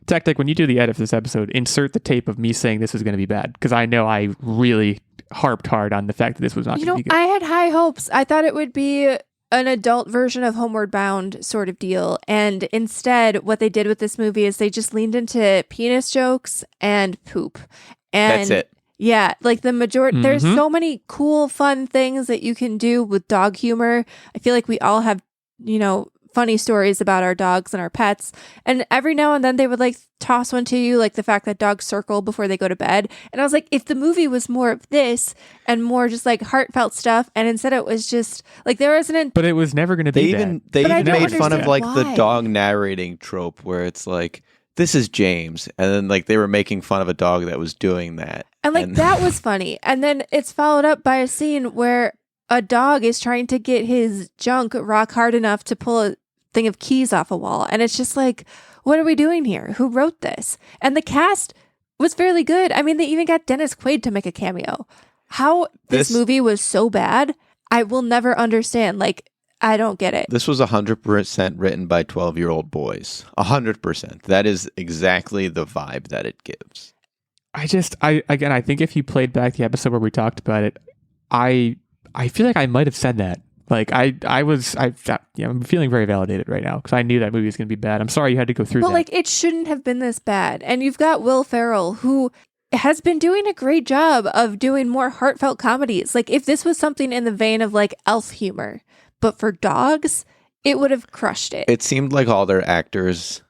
Techtic, when you do the edit for this episode, insert the tape of me saying this was going to be bad? Because I know I really harped hard on the fact that this was not going to be good. I had high hopes. I thought it would be an adult version of Homeward Bound sort of deal. And instead, what they did with this movie is they just leaned into penis jokes and poop. And that's it. Yeah, like the majority, there's so many cool, fun things that you can do with dog humor. I feel like we all have, funny stories about our dogs and our pets. And every now and then they would like toss one to you, like the fact that dogs circle before they go to bed. And I was like, if the movie was more of this and more just like heartfelt stuff, and instead it was just like there wasn't. But it was never going to be that. They even made fun of like the dog narrating trope where it's like, this is James. And then like they were making fun of a dog that was doing that. And like that was funny. And then it's followed up by a scene where a dog is trying to get his junk rock hard enough to pull a thing of keys off a wall. And it's just like, what are we doing here? Who wrote this? And the cast was fairly good. I mean, they even got Dennis Quaid to make a cameo. How this movie was so bad, I will never understand. Like, I don't get it. This was 100% written by 12-year-old boys. 100%. That is exactly the vibe that it gives. I think if you played back the episode where we talked about it, I feel like I might have said that. Like I'm feeling very validated right now because I knew that movie was going to be bad. I'm sorry you had to go through that. But like it shouldn't have been this bad. And you've got Will Ferrell, who has been doing a great job of doing more heartfelt comedies. Like if this was something in the vein of like Elf humor, but for dogs, it would have crushed it. It seemed like all their actors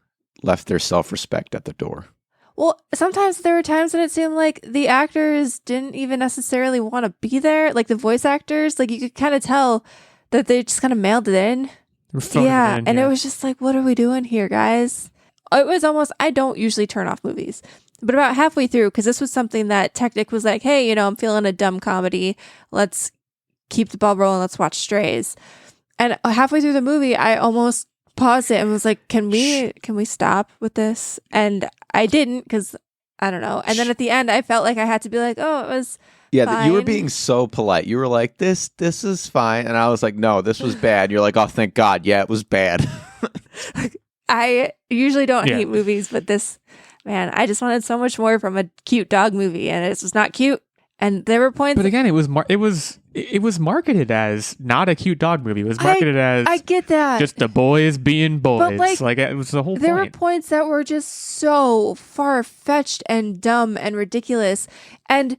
left their self-respect at the door. Well, sometimes there were times when it seemed like the actors didn't even necessarily want to be there. Like the voice actors, like you could kind of tell that they just kind of mailed it in. It was just like, what are we doing here, guys? It was almost, I don't usually turn off movies. But about halfway through, because this was something that Techtic was like, hey, I'm feeling a dumb comedy. Let's keep the ball rolling. Let's watch Strays. And halfway through the movie, I almost paused it and was like, can we stop with this? And I didn't, because I don't know. And then at the end, I felt like I had to be like, oh, it was fine. You were being so polite. You were like, this is fine. And I was like, no, this was bad. You're like, oh, thank God. Yeah, it was bad. I usually don't hate movies, but this, man, I just wanted so much more from a cute dog movie, and it was not cute. And there were points. But again, it was marketed as not a cute dog movie. It was marketed as I get that, just the boys being boys. But like it was the whole. There were points that were just so far fetched and dumb and ridiculous. And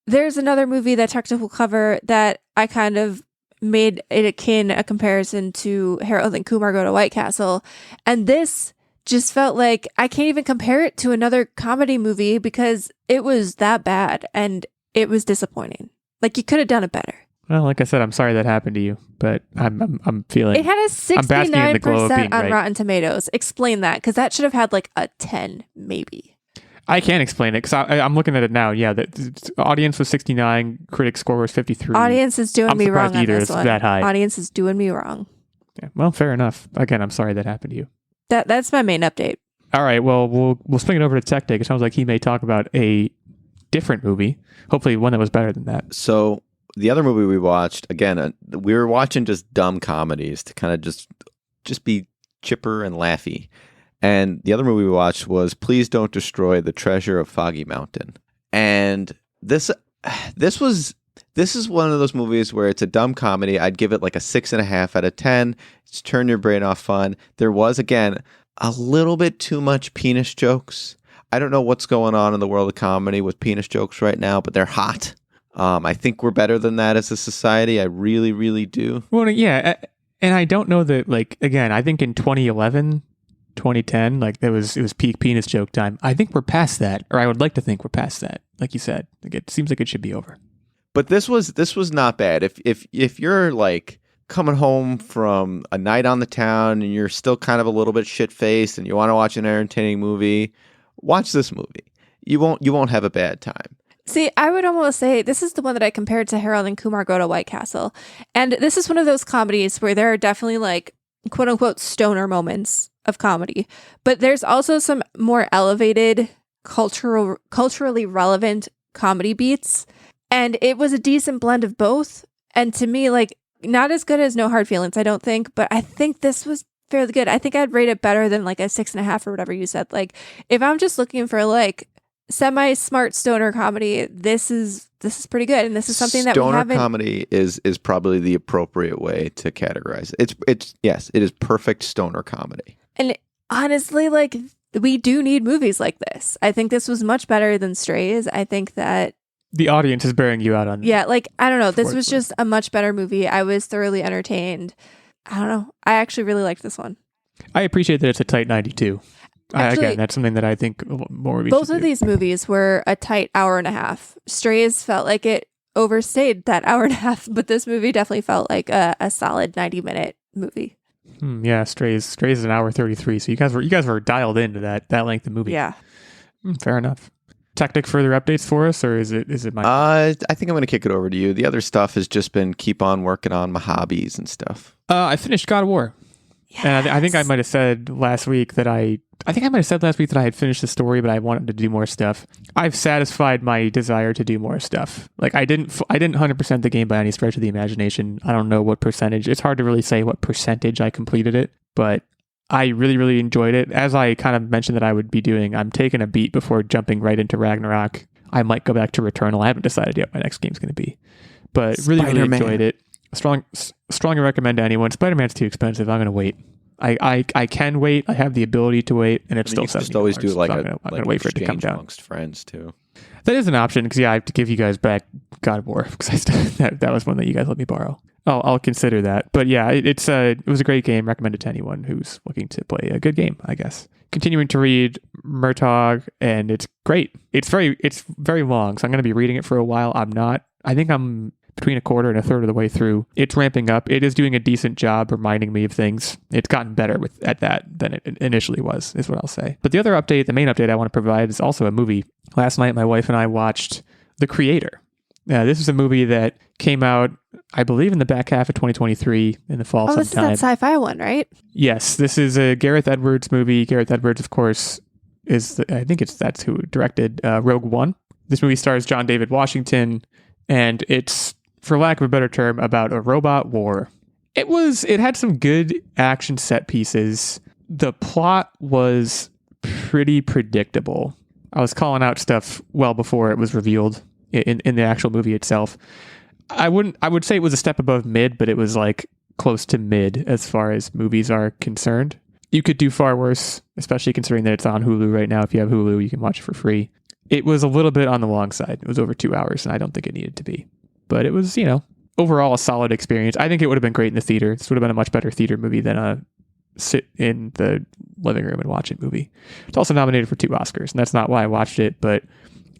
there's another movie that Techtic will cover that I kind of made it a comparison to Harold and Kumar Go to White Castle, and this just felt like I can't even compare it to another comedy movie because it was that bad and it was disappointing. Like, you could have done it better. Well, like I said, I'm sorry that happened to you, but I'm feeling it had a 69% on Rotten Tomatoes. Explain that, because that should have had like a 10 maybe. I can't explain it because I'm looking at it now. Yeah, the audience was 69, critic score was 53. Audience is doing me wrong on this one. That high. Audience is doing me wrong. Yeah, well, fair enough. Again, I'm sorry that happened to you. That's my main update. All right, well, we'll swing it over to Techtic. It sounds like he may talk about a different movie, hopefully one that was better than that. So the other movie we watched, again, we were watching just dumb comedies to kind of just be chipper and laughy. And the other movie we watched was Please Don't Destroy the Treasure of Foggy Mountain. And this is one of those movies where it's a dumb comedy. I'd give it like a 6.5 out of 10. It's turn your brain off fun. There was, again, a little bit too much penis jokes. I don't know what's going on in the world of comedy with penis jokes right now, but they're hot. I think we're better than that as a society. I really, really do. Well, yeah. And I don't know that, like, again, I think in 2011... 2010, like it was peak penis joke time. I think we're past that, or I would like to think we're past that. Like you said, like it seems like it should be over. But this was not bad. If you're like coming home from a night on the town and you're still kind of a little bit shit faced and you want to watch an entertaining movie, watch this movie. You won't have a bad time. See, I would almost say this is the one that I compared to Harold and Kumar Go to White Castle, and this is one of those comedies where there are definitely like quote unquote stoner moments of comedy, but there's also some more elevated culturally relevant comedy beats, and it was a decent blend of both. And to me, like, not as good as No Hard Feelings, I don't think, but I think this was fairly good. I think I'd rate it better than like a 6.5 or whatever you said. Like, if I'm just looking for like semi-smart stoner comedy, this is pretty good, and this is something that we haven't. Stoner comedy is probably the appropriate way to categorize it. It is perfect stoner comedy. And honestly, like, we do need movies like this. I think this was much better than Strays. I think that the audience is bearing you out on. Yeah, like, I don't know. This was just a much better movie. I was thoroughly entertained. I don't know. I actually really liked this one. I appreciate that it's a tight 92. Actually, again, that's something that I think more movies both of these movies were a tight hour and a half. Strays felt like it overstayed that hour and a half, but this movie definitely felt like a solid 90-minute movie. Yeah, Strays is an hour 33, so you guys were dialed into that length of movie. Yeah. Fair enough. Techtic, further updates for us, or is it my? I think I'm going to kick it over to you. The other stuff has just been keep on working on my hobbies and stuff. I finished God of War. Yes. And I think I might have said last week that I had finished the story, but I wanted to do more stuff. I've satisfied my desire to do more stuff. Like, I didn't 100% the game by any stretch of the imagination. I don't know what percentage. It's hard to really say what percentage I completed it, but I really, really enjoyed it. As I kind of mentioned that I would be doing, I'm taking a beat before jumping right into Ragnarok. I might go back to Returnal. I haven't decided yet what my next game's going to be, but really, really enjoyed it. Strongly recommend to anyone. Spider-Man's too expensive. I'm going to wait. I can wait. I have the ability to wait, and it's still $70. Just always do like I'm going to wait for it to come down amongst friends too. That is an option because I have to give you guys back God of War because that was one that you guys let me borrow. I'll consider that. But yeah, it was a great game. Recommend it to anyone who's looking to play a good game, I guess. Continuing to read Murtagh, and it's great. It's very long, so I'm going to be reading it for a while. I think I'm between a quarter and a third of the way through. It's ramping up. It is doing a decent job reminding me of things. It's gotten better at that than it initially was, is what I'll say. But the main update I want to provide is also a movie. Last night, my wife and I watched The Creator. This is a movie that came out I believe in the back half of 2023 in the fall sometime. This is that sci-fi one, right? Yes, this is a Gareth Edwards movie. Gareth Edwards, of course, that's who directed Rogue One. This movie stars John David Washington, and it's, for lack of a better term, about a robot war. It had some good action set pieces. The plot was pretty predictable. I was calling out stuff well before it was revealed in the actual movie itself. I would say it was a step above mid, but it was like close to mid as far as movies are concerned. You could do far worse, especially considering that it's on Hulu right now. If you have Hulu, you can watch it for free. It was a little bit on the long side. It was over 2 hours, and I don't think it needed to be. But it was, overall a solid experience. I think it would have been great in the theater. This would have been a much better theater movie than a sit in the living room and watch it movie. It's also nominated for 2 Oscars, and that's not why I watched it, but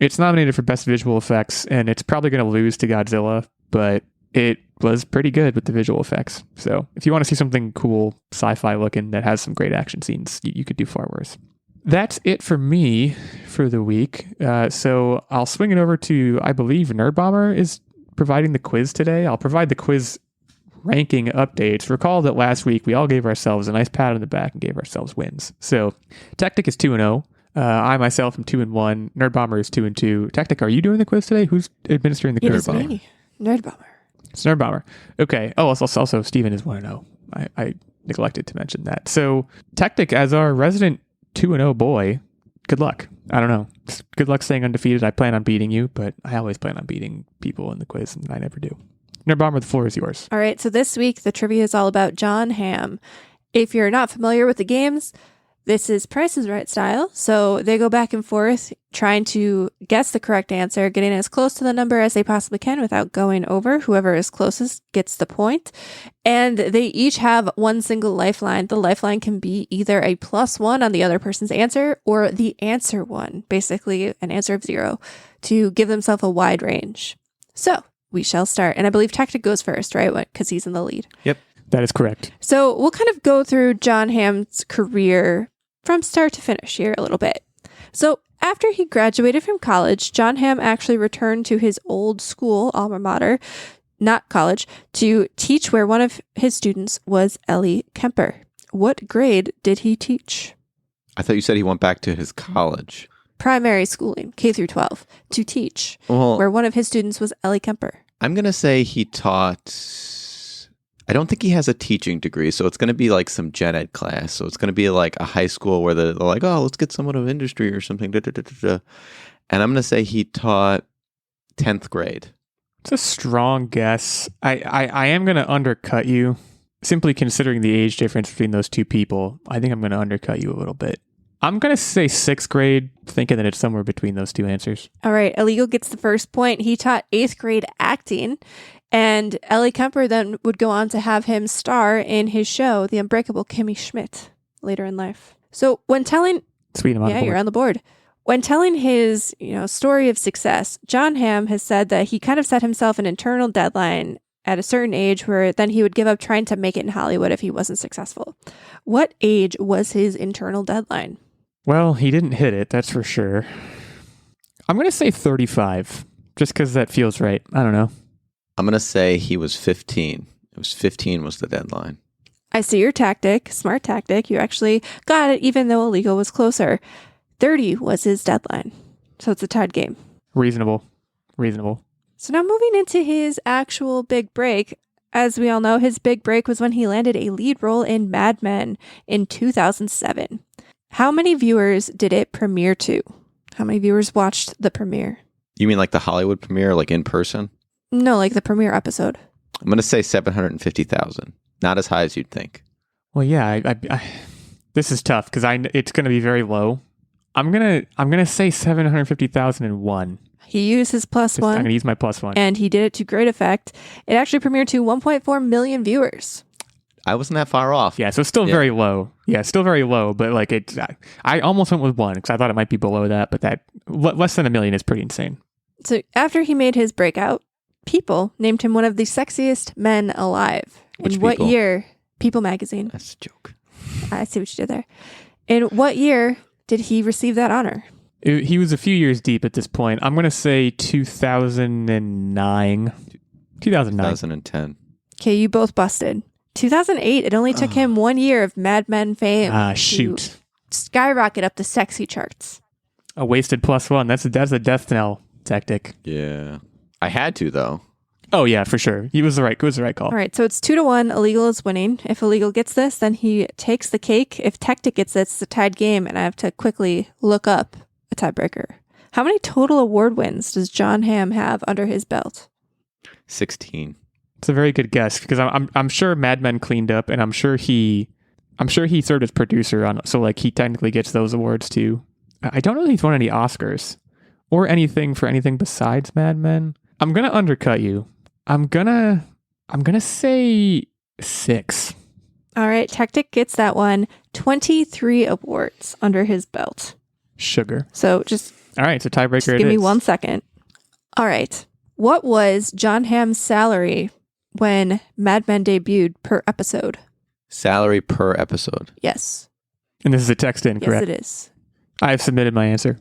it's nominated for Best Visual Effects, and it's probably going to lose to Godzilla, but it was pretty good with the visual effects. So if you want to see something cool, sci-fi looking, that has some great action scenes, you could do far worse. That's it for me for the week. So I'll swing it over to, I believe, Nerdbomber is providing the quiz today. I'll provide the quiz ranking updates. Recall that last week we all gave ourselves a nice pat on the back and gave ourselves wins. So Techtic is 2-0. I myself am 2-1. Nerdbomber is 2-2. Techtic, are you doing the quiz today? Who's administering the quiz? It is me. Nerdbomber. It's Nerdbomber. Okay. Oh, also Steven is 1-0. I neglected to mention that. So Techtic, as our resident 2-0 boy, good luck. I don't know. Good luck staying undefeated. I plan on beating you, but I always plan on beating people in the quiz, and I never do. Nerdbomber, the floor is yours. All right. So this week, the trivia is all about Jon Hamm. If you're not familiar with the games, this is Price is Right style. So they go back and forth trying to guess the correct answer, getting as close to the number as they possibly can without going over. Whoever is closest gets the point. And they each have one single lifeline. The lifeline can be either a +1 on the other person's answer or the answer 1, basically an answer of 0, to give themselves a wide range. So we shall start. And I believe Techtic goes first, right? Because he's in the lead. Yep. That is correct. So we'll kind of go through Jon Hamm's career from start to finish here a little bit. So after he graduated from college, Jon Hamm actually returned to his old school, alma mater, not college, to teach where one of his students was Ellie Kemper. What grade did he teach? I thought you said he went back to his college. Primary schooling, K through 12, to teach, where one of his students was Ellie Kemper. I'm going to say he taught... I don't think he has a teaching degree, so it's going to be like some gen ed class. So it's going to be like a high school where they're like, oh, let's get someone of industry or something. And I'm going to say he taught 10th grade. It's a strong guess. I am going to undercut you, simply considering the age difference between those two people. I think I'm going to undercut you a little bit. I'm going to say 6th grade, thinking that it's somewhere between those two answers. All right. Illeagle gets the first point. He taught 8th grade acting. And Ellie Kemper then would go on to have him star in his show, The Unbreakable Kimmy Schmidt, later in life. So when telling... Sweet, I'm on the board. You're on the board. When telling his, story of success, Jon Hamm has said that he kind of set himself an internal deadline at a certain age where then he would give up trying to make it in Hollywood if he wasn't successful. What age was his internal deadline? Well, he didn't hit it, that's for sure. I'm going to say 35, just because that feels right. I don't know. I'm going to say he was 15. It was 15 was the deadline. I see your tactic. Smart tactic. You actually got it, even though Illeagle was closer. 30 was his deadline. So it's a tied game. Reasonable. So now moving into his actual big break. As we all know, his big break was when he landed a lead role in Mad Men in 2007. How many viewers did it premiere to? How many viewers watched the premiere? You mean like the Hollywood premiere, like in person? No, like the premiere episode. I'm going to say 750,000. Not as high as you'd think. Well, yeah, I this is tough because it's going to be very low. I'm gonna say 750,001. He used his +1. I'm going to use my +1. And he did it to great effect. It actually premiered to 1.4 million viewers. I wasn't that far off. Yeah, so still very low. Yeah, still very low, but like I almost went with 1 because I thought it might be below that, but that less than 1 million is pretty insane. So after he made his breakout, People named him one of the sexiest men alive. Which in what People? Year? People magazine. That's a joke. I see what you did there. In what year did he receive that honor? He was a few years deep at this point. I'm going to say 2009. 2009. 2010. Okay, you both busted. 2008. It only took him 1 year of Mad Men fame. Shoot. To skyrocket up the sexy charts. A wasted +1. That's a death knell tactic. Yeah. I had to, though. Oh, yeah, for sure. It was the right call. All right, so it's 2-1. Illeagle is winning. If Illeagle gets this, then he takes the cake. If Techtic gets this, it's a tied game, and I have to quickly look up a tiebreaker. How many total award wins does Jon Hamm have under his belt? 16. It's a very good guess because I'm sure Mad Men cleaned up, and I'm sure he served as producer on, so like he technically gets those awards too. I don't know if he's won any Oscars or anything for anything besides Mad Men. I'm gonna undercut you. I'm gonna say 6. All right, Techtic gets that one. 23 awards under his belt. Sugar. So just all right. So tiebreaker. Just give me 1 second. All right. What was Jon Hamm's salary when Mad Men debuted per episode? Salary per episode. Yes. And this is a text in, correct? Yes, it is. I have submitted my answer.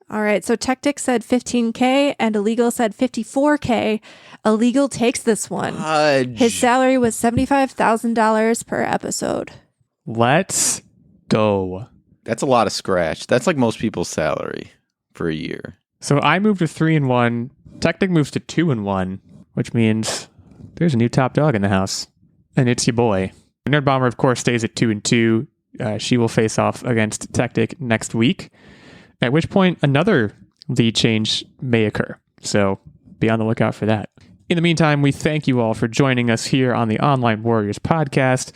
All right. So Techtic said 15K and Illeagle said 54K. Illeagle takes this one. Fudge. His salary was $75,000 per episode. Let's go. That's a lot of scratch. That's like most people's salary for a year. So I moved to 3-1. Techtic moves to 2-1, which means there's a new top dog in the house, and it's your boy. Nerdbomber, of course, stays at 2-2. She will face off against Techtic next week, at which point another lead change may occur. So be on the lookout for that. In the meantime, we thank you all for joining us here on the Online Warriors podcast.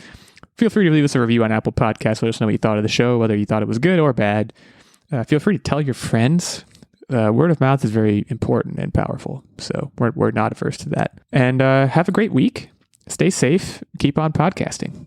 Feel free to leave us a review on Apple Podcasts. Let us know what you thought of the show, whether you thought it was good or bad. Feel free to tell your friends. Word of mouth is very important and powerful, so we're not averse to that. And have a great week. Stay safe. Keep on podcasting.